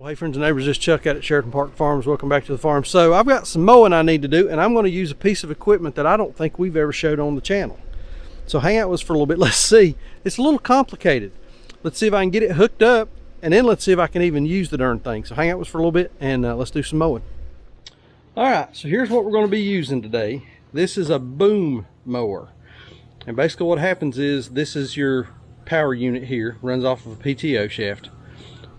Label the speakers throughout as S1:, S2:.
S1: Well, hey friends and neighbors, this is Chuck out at Sheraton Park Farms. Welcome back to the farm. So I've got some mowing I need to do, and I'm going to use a piece of equipment that I don't think we've ever showed on the channel. So hang out with us for a little bit. Let's see. It's a little complicated. Let's see if I can get it hooked up, and then let's see if I can even use the darn thing. So hang out with us for a little bit, and let's do some mowing. All right, so here's what we're going to be using today. This is a boom mower. And basically what happens is, this is your power unit here, runs off of a PTO shaft.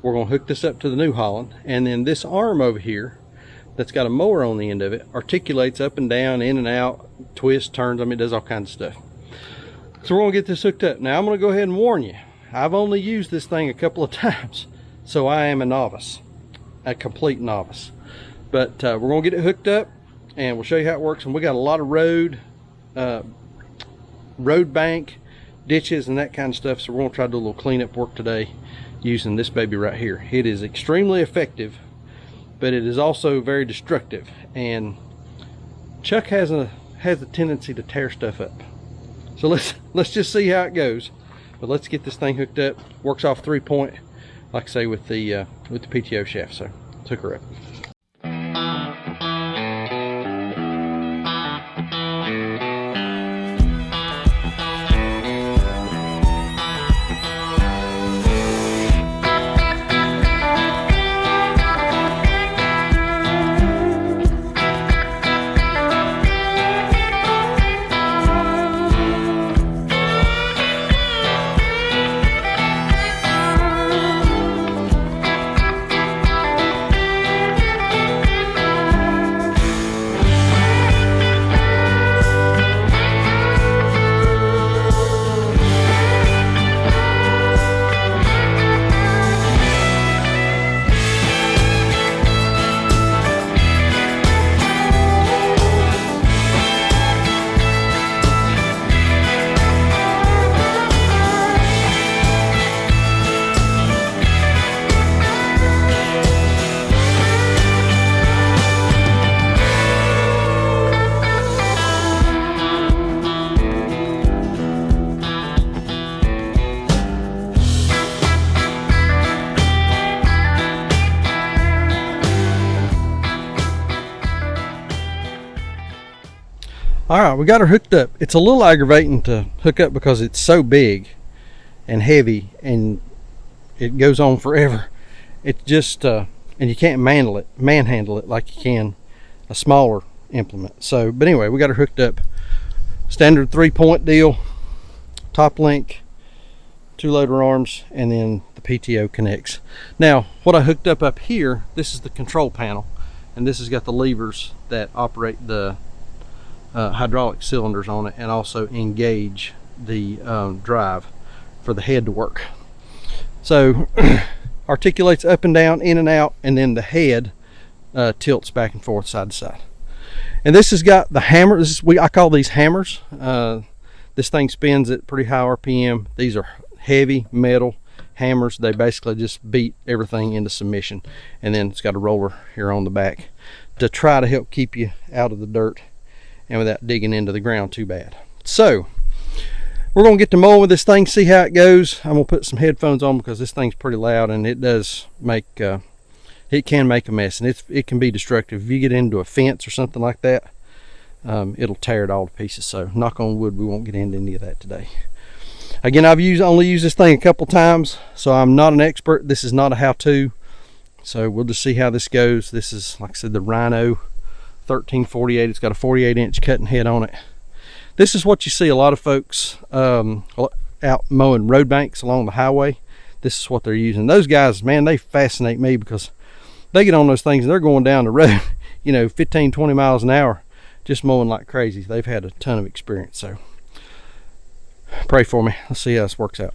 S1: We're going to hook this up to the New Holland, and then this arm over here that's got a mower on the end of it articulates up and down, in and out, twists, turns. I mean, it does all kinds of stuff. So we're going to get this hooked up. Now I'm going to go ahead and warn you, I've only used this thing a couple of times, so I am a novice, a complete novice. But we're going to get it hooked up, and we'll show you how it works. And we got a lot of road bank, ditches, and that kind of stuff, so we're going to try to do a little cleanup work today using this baby right here. It is extremely effective, but it is also very destructive, and Chuck has a tendency to tear stuff up. So let's just see how it goes. But let's get this thing hooked up. Works off 3-point, like I say, with the PTO shaft. So let's hook her up. All right, we got her hooked up. It's a little aggravating to hook up because it's so big and heavy, and it goes on forever. It's just, and you can't manhandle it like you can a smaller implement. So, but anyway, we got her hooked up. Standard 3-point deal, top link, 2 loader arms, and then the PTO connects. Now, what I hooked up here, this is the control panel, and this has got the levers that operate the hydraulic cylinders on it, and also engage the drive for the head to work. So articulates up and down, in and out, and then the head tilts back and forth, side to side. And this has got the hammer. I call these hammers. This thing spins at pretty high RPM. These are heavy metal hammers. They basically just beat everything into submission. And then it's got a roller here on the back to try to help keep you out of the dirt and without digging into the ground too bad. So we're going to get to mowing with this thing, see how it goes. I'm going to put some headphones on because this thing's pretty loud, and it does make it can make a mess, and it can be destructive. If you get into a fence or something like that, it'll tear it all to pieces. So knock on wood, we won't get into any of that today. Again, I've only used this thing a couple times, so I'm not an expert. This is not a how-to, so we'll just see how this goes. This is, like I said, the Rhino 1348. It's got a 48-inch cutting head on it. This is what you see a lot of folks out mowing road banks along the highway. This is what they're using. Those guys, man, they fascinate me because they get on those things and they're going down the road, 15-20 miles an hour, just mowing like crazy. They've had a ton of experience. So pray for me. Let's see how this works out.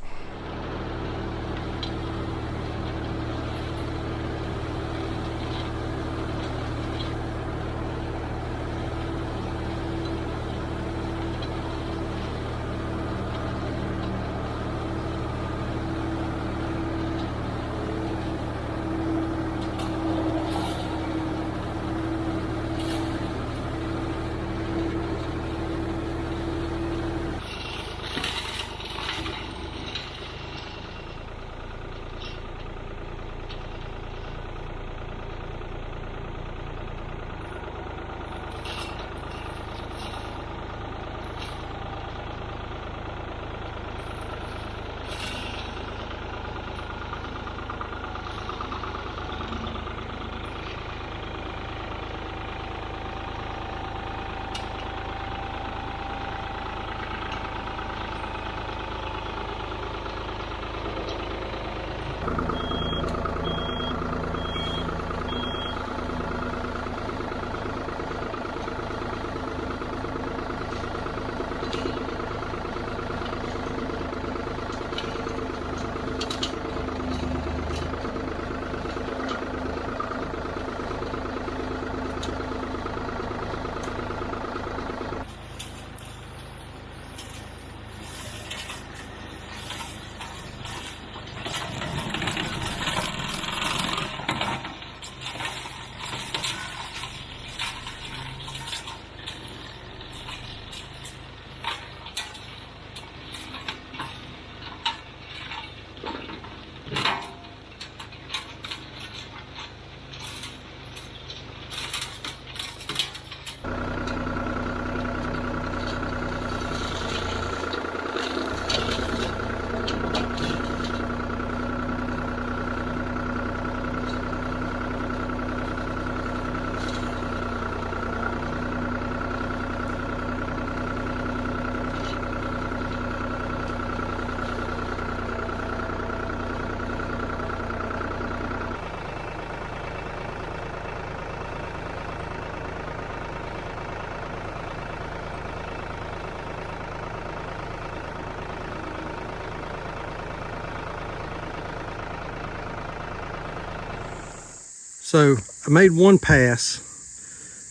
S1: So I made one pass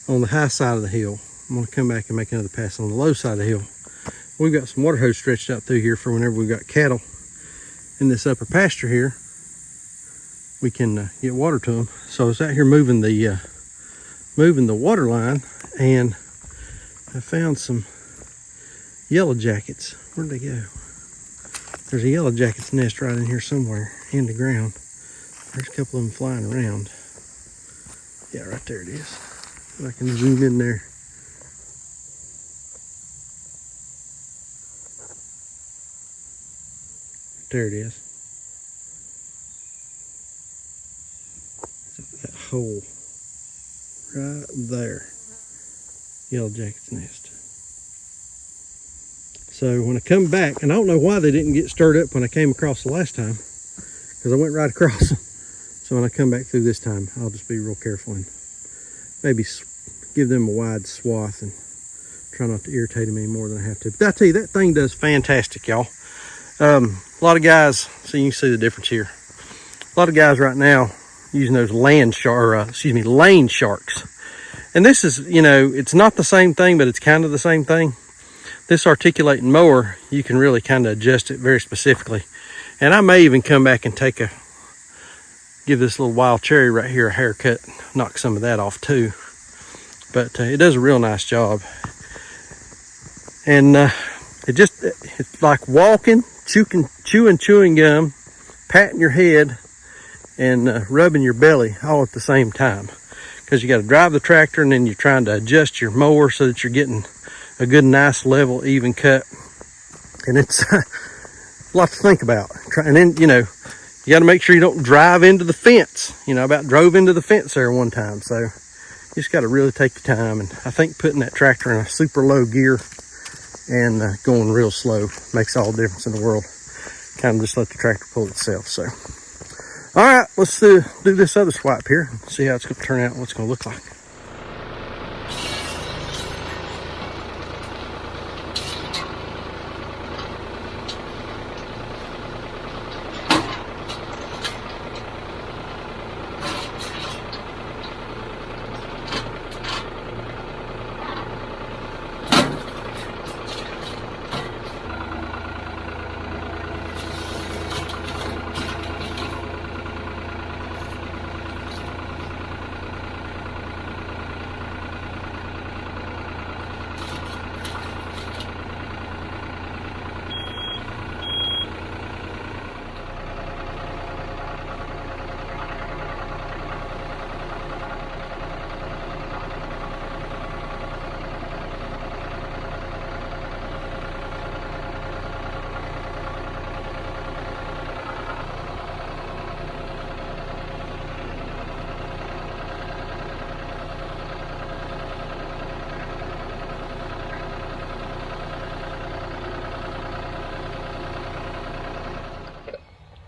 S1: on the high side of the hill. I'm gonna come back and make another pass on the low side of the hill. We've got some water hose stretched out through here for whenever we've got cattle in this upper pasture here, we can get water to them. So I was out here moving the water line, and I found some yellow jackets. Where'd they go? There's a yellow jacket's nest right in here somewhere in the ground. There's a couple of them flying around. Yeah, right there it is. If I can zoom in there. There it is. That hole right there. Yellow jacket's nest. So when I come back, and I don't know why they didn't get stirred up when I came across the last time, because I went right across them. So when I come back through this time, I'll just be real careful and maybe give them a wide swath and try not to irritate them any more than I have to. But I tell you, that thing does fantastic, y'all. A lot of guys, so you can see the difference here. A lot of guys right now using those lane sharks. And this is, you know, it's not the same thing, but it's kind of the same thing. This articulating mower, you can really kind of adjust it very specifically. And I may even come back and give this little wild cherry right here a haircut, knock some of that off too. But it does a real nice job. And it's like walking, chewing gum, patting your head, and rubbing your belly all at the same time. Because you got to drive the tractor, and then you're trying to adjust your mower so that you're getting a good, nice, level, even cut. And it's a lot to think about. And then, you know, you got to make sure you don't drive into the fence. You know, I about drove into the fence there one time. So you just got to really take your time. And I think putting that tractor in a super low gear and going real slow makes all the difference in the world. Kind of just let the tractor pull itself. So, all right, let's do this other swipe here and see how it's going to turn out and what it's going to look like.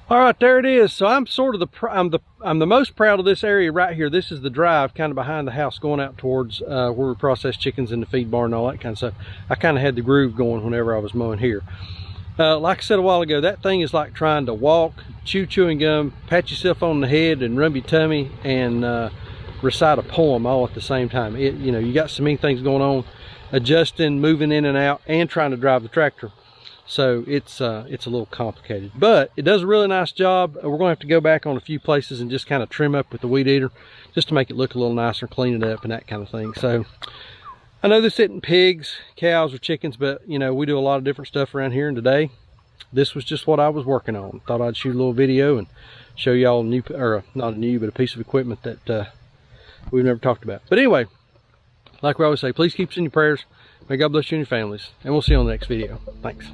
S1: All right, there it is. So I'm sort of I'm the most proud of this area right here. This is the drive kind of behind the house going out towards where we process chickens in the feed barn and all that kind of stuff. I kind of had the groove going whenever I was mowing here. Like I said a while ago, that thing is like trying to walk, chewing gum, pat yourself on the head and rub your tummy and recite a poem all at the same time. You know, you got so many things going on, adjusting, moving in and out, and trying to drive the tractor. So it's a little complicated, but it does a really nice job. We're gonna have to go back on a few places and just kind of trim up with the weed eater just to make it look a little nicer, clean it up and that kind of thing. So I know this isn't pigs, cows, or chickens, but you know, we do a lot of different stuff around here, and today this was just what I was working on. Thought I'd shoot a little video and show y'all a new, or not a new, but a piece of equipment that we've never talked about. But anyway, like we always say, please keep us in your prayers. May God bless you and your families, and we'll see you on the next video. Thanks.